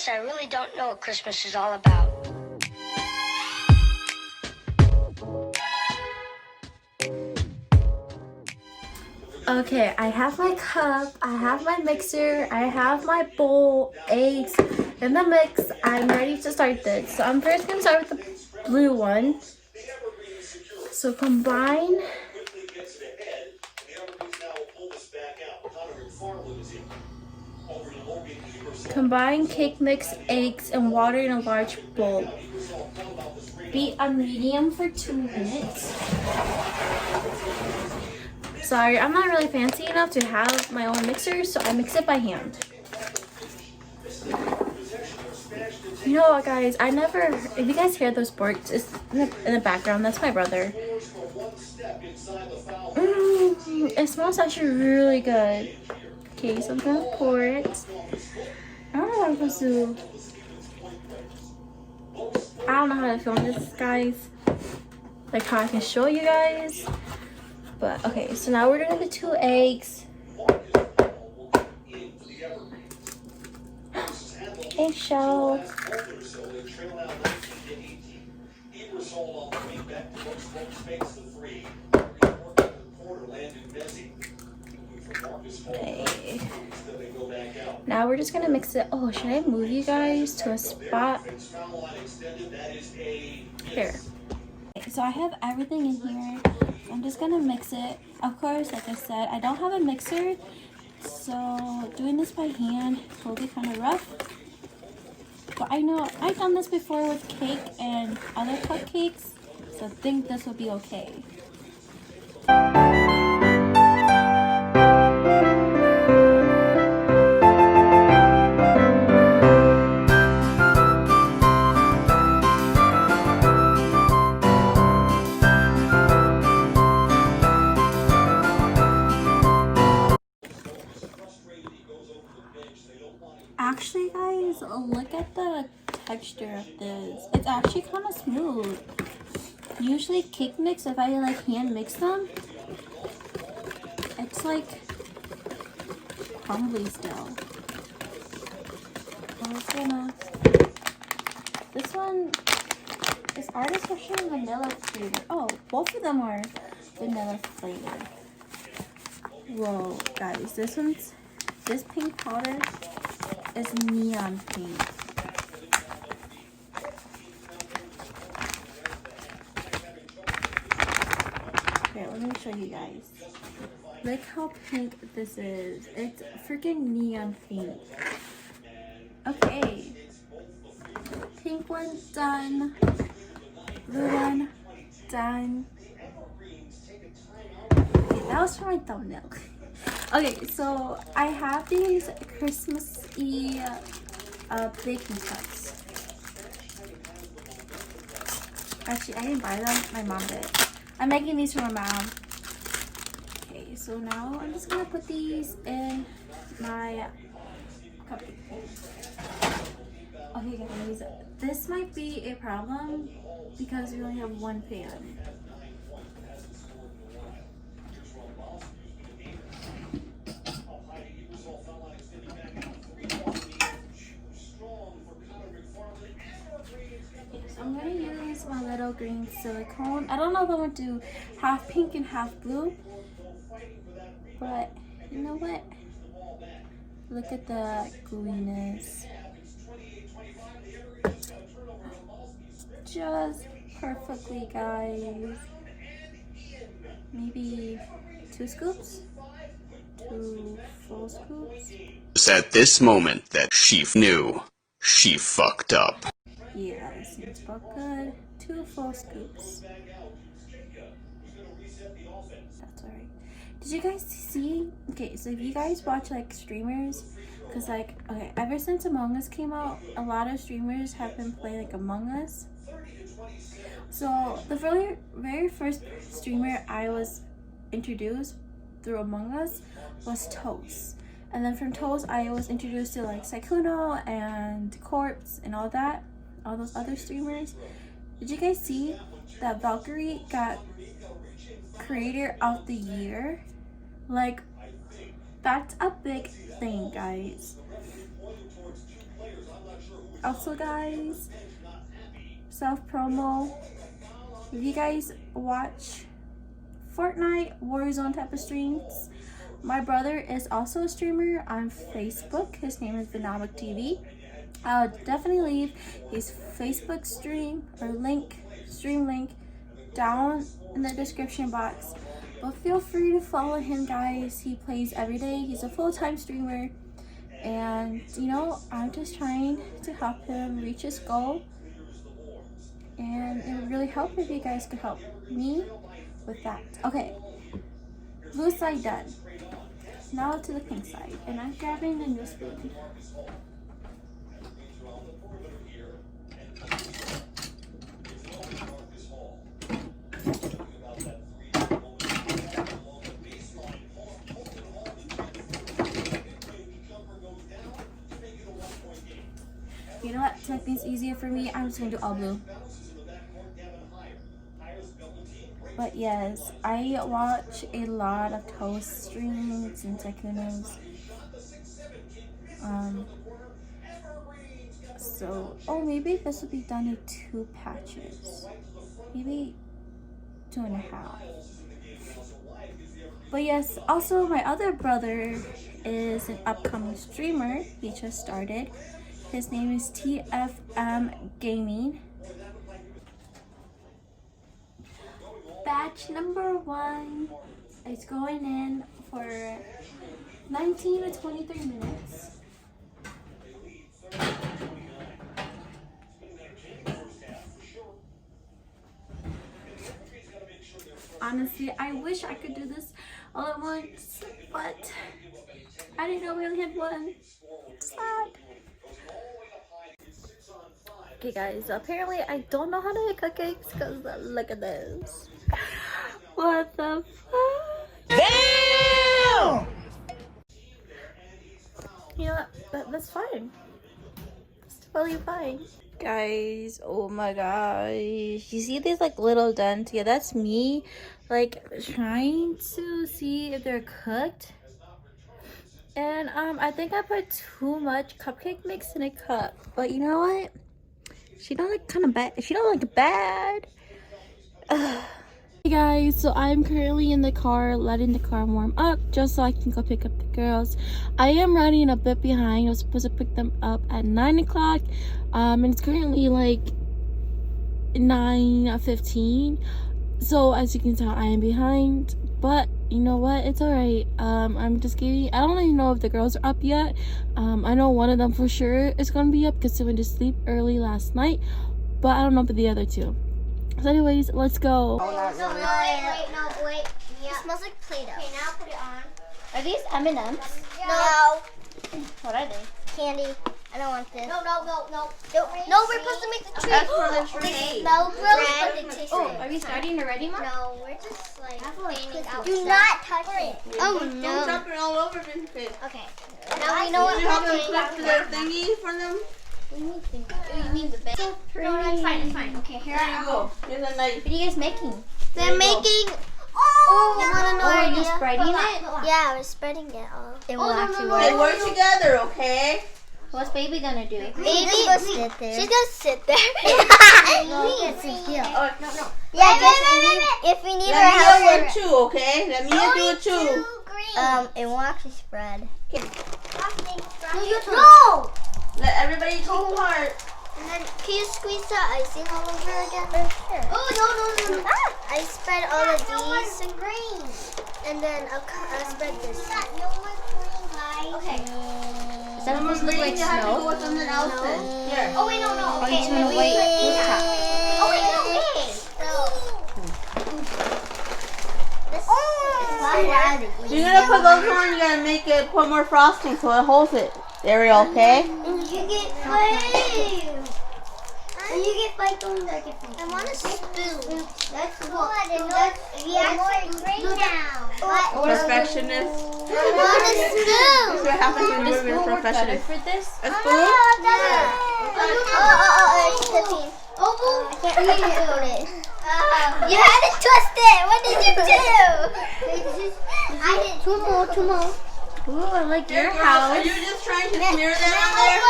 guess I really don't know what Christmas is all about. Okay, I have my cup, I have my mixer, I have my bowl, eggs, in the mix. I'm ready to start this. So I'm first gonna start with the blue one. So combine cake mix, eggs, and water in a large bowl. Beat on medium for 2 minutes. Sorry, I'm not really fancy enough to have my own mixer, so I mix it by hand. You know what, guys? If you guys hear those barks, it's in the background. That's my brother. It smells actually really good. Okay, so I'm gonna pour it. I don't know what I'm supposed to. I don't know how to film this, guys. Like how I can show you guys. But okay, so now we're doing the 2 eggs. Eggshell. Okay. Now we're just gonna mix it. Oh, should I move you guys to a spot? Here. Okay, so I have everything in here. I'm just gonna mix it. Of course, like I said, I don't have a mixer, so doing this by hand will be kind of rough. But I know I've done this before with cake and other cupcakes, so I think this will be okay. Actually, guys, look at the texture of this. It's actually kind of smooth. Usually cake mix, if I like hand mix them, it's like crumbly still. This one is artificial vanilla flavor. Oh, both of them are vanilla flavor. Whoa, guys, this pink powder is neon pink. Okay, let me show you guys. Look how pink this is. It's freaking neon pink. Okay. Pink one done. Blue one done. Okay, that was for my thumbnail. Okay, so I have these Christmassy baking cups. Actually, I didn't buy them. My mom did. I'm making these for my mom. Okay, so now I'm just gonna put these in my cupcake. Okay, guys, this might be a problem because we only have one pan. I'm gonna use my little green silicone. I don't know if I want to do half pink and half blue, but you know what? Look at the gooiness. Just perfectly, guys. Maybe 2 scoops? 2 full scoops? It's at this moment that she knew she fucked up. Yeah, this seems about good. 2 full scoops. That's alright. Did you guys see? Okay, so if you guys watch like streamers, because like, okay, ever since Among Us came out, a lot of streamers have been playing like Among Us. So the very first streamer I was introduced through Among Us was Toast. And then from Toast, I was introduced to like Sykkuno and Corpse and all that. All those other streamers. Did you guys see that Valkyrie got Creator of the Year? Like, that's a big thing, guys. Also, guys, self promo. If you guys watch Fortnite, Warzone type of streams, my brother is also a streamer on Facebook. His name is Dynamic TV. I'll definitely leave his Facebook stream link down in the description box. But feel free to follow him, guys. He plays every day. He's a full-time streamer. And, you know, I'm just trying to help him reach his goal. And it would really help if you guys could help me with that. Okay, blue side done. Now to the pink side. And I'm grabbing the new spoon. You know what? To make things easier for me, I'm just gonna do all blue. But yes, I watch a lot of toast streams and Takunos. So, oh, maybe this will be done in 2 patches. Maybe 2.5. But yes, also my other brother is an upcoming streamer. He just started. His name is TFM Gaming. Batch number 1 is going in for 19 to 23 minutes. Honestly, I wish I could do this all at once, but I didn't know we only had one. Sad. Okay guys, apparently I don't know how to make cupcakes because look at this. What the fuck? Damn! You know what? That's fine. It's totally fine. Guys, oh my gosh. You see these like little dents? Yeah, that's me like trying to see if they're cooked. And I think I put too much cupcake mix in a cup. But you know what? She don't look kind of bad. She don't look bad. Ugh. Hey guys, so I'm currently in the car, letting the car warm up just so I can go pick up the girls. I am running a bit behind. I was supposed to pick them up at 9 o'clock. And it's currently like 9:15. So as you can tell, I am behind. But you know what? It's alright. I'm just kidding. I don't even know if the girls are up yet. I know one of them for sure is gonna be up because they went to sleep early last night. But I don't know about the other two. So anyways, let's go. Wait. Yeah. It smells like Play-Doh. Okay, now put it on. Are these M&Ms? Yeah. No. What are they? Candy. I don't want this. No, we're supposed to make the tree. That's for the tree. They smell gross, but they taste Oh, good. are we starting already, Mom? No, we're just like cleaning out. Do not touch it. Oh, Don't no. drop it all over them. Okay. Now we know what Did you help them we're clip their thingy for them? You mean the bed? No, it's fine. Okay, here There you go. Here's a knife. What are you guys making? They're making. Oh, you want to know? Oh, are you spreading it? Yeah, we're spreading it all. It will actually They work. work together, okay? What's baby gonna do? Baby, sit there. She's gonna sit there. Oh, no. Yeah, if we need Let her Mia help. work too, okay? Let Mia do it too. It won't actually spread. No! Let everybody take part. And then, can you squeeze the icing all over again? Sure. Oh, no. I spread all of these and green. And then I'll spread this. Okay. Is that supposed to look like You have to go snow? with something else then. Here. Oh, wait, no. Or Okay. you just wanna wait? Oh, wait, no, wait. You're gonna put those on, you gotta make it, put more frosting so it holds it. Ariel, okay? And you get five. And you get five things I get five. I want a spoon. That's what. We actually bring down. Perfectionist. I want a spoon. That's what happens when This you're spoon a work better perfectionist. for this? A spoon? It's 15. Oh, I can't spoon it. You had to twist it. What did you do? I did two more. Ooh, I like Here, your girl, house. are you just trying to smear that on there?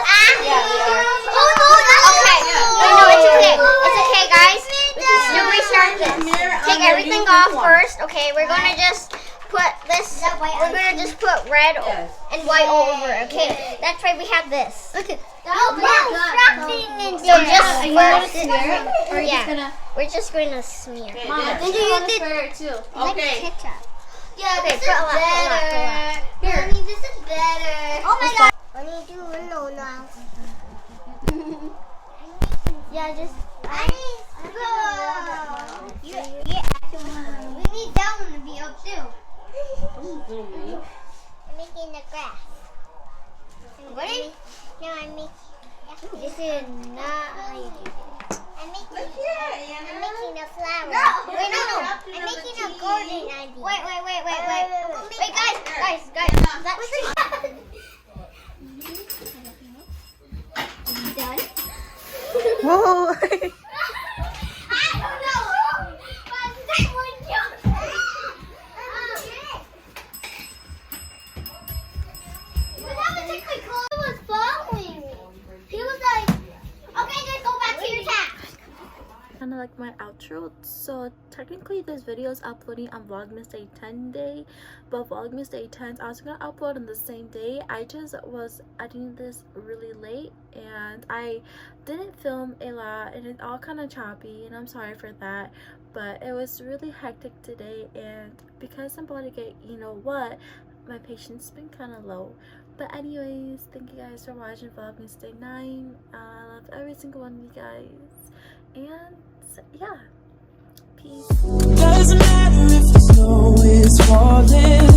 Ah! Yeah, we are. Oh no, okay. No, it's okay. It's okay, guys. You restart this. Take everything off first. Okay, we're gonna just put this. We're gonna just put red and white over. Okay, that's why we have this. Look at. So just smear. Or yeah. We're just going to smear. Mama, did you did it too? Okay. Ketchup. Yeah, Okay, this put is a lot, better. Here. Mommy, this is better. Oh my god. What do you do window now? Yeah, just. I need go. We need that one to be up too. I'm making the grass. What? No, I'm making. This is not how you do it. I'm making a flower. Wait, no. I'm making a garden idea. Wait, guys. That's Done? Whoa. I don't know. But that one jumped. But that was like my car was following me. He was like, okay, just go back to your task. Kind of like my outro. So technically this video is uploading on Vlogmas Day 10 day, but Vlogmas Day 10 I was gonna upload on the same day. I just was editing this really late and I didn't film a lot and it's all kind of choppy and I'm sorry for that, but it was really hectic today and because I'm about to get you know what, my patience has been kind of low. But anyways, thank you guys for watching Vlogmas Day 9. I love every single one of you guys. And yeah, peace. Doesn't matter if the snow is falling.